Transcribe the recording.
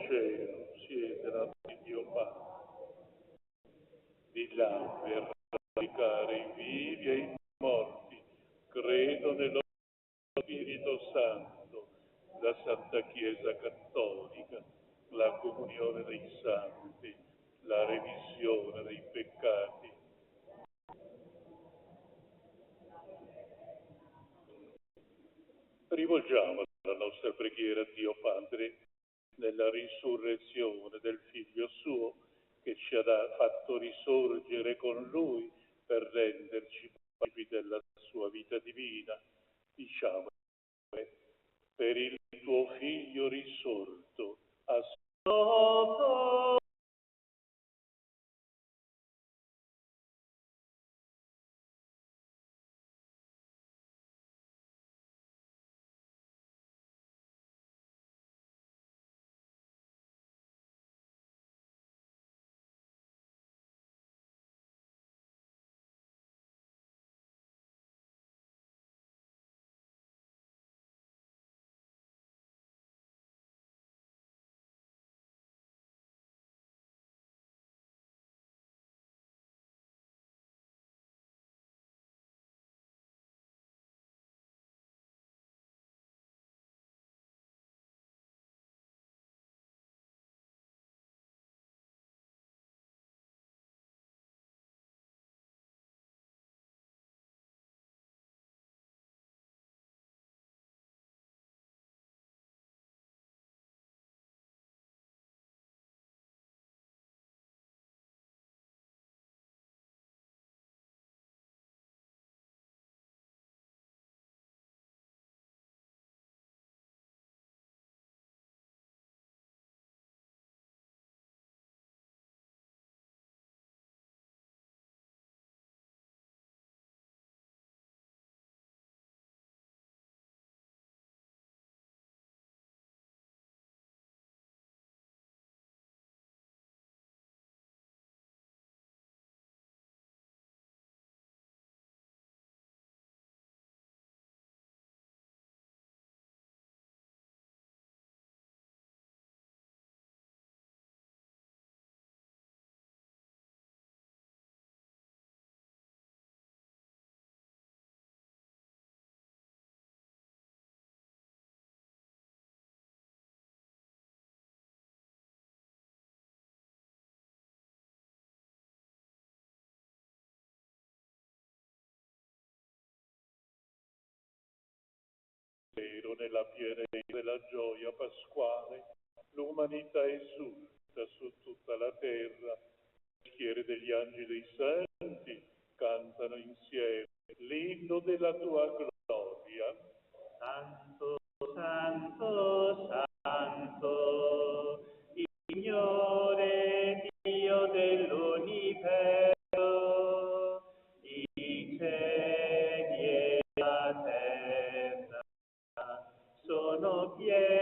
cielo, siete nati di Dio Padre. Di là verrà a giudicare i vivi e i morti. Credo nello Spirito Santo, la Santa Chiesa Cattolica, la comunione dei santi, la remissione dei peccati. Rivolgiamo la nostra preghiera a Dio Padre nella risurrezione del Figlio suo, che ci ha fatto risorgere con Lui per renderci partecipi della sua vita divina. Diciamo, per il tuo Figlio risorto, ascolta. Nella pienezza della gioia pasquale, l'umanità esulta su tutta la terra, le schiere degli angeli e dei santi cantano insieme l'inno della tua gloria. Santo, santo, santo, Signore Dio dell'universo, i cieli e la terra sono pieni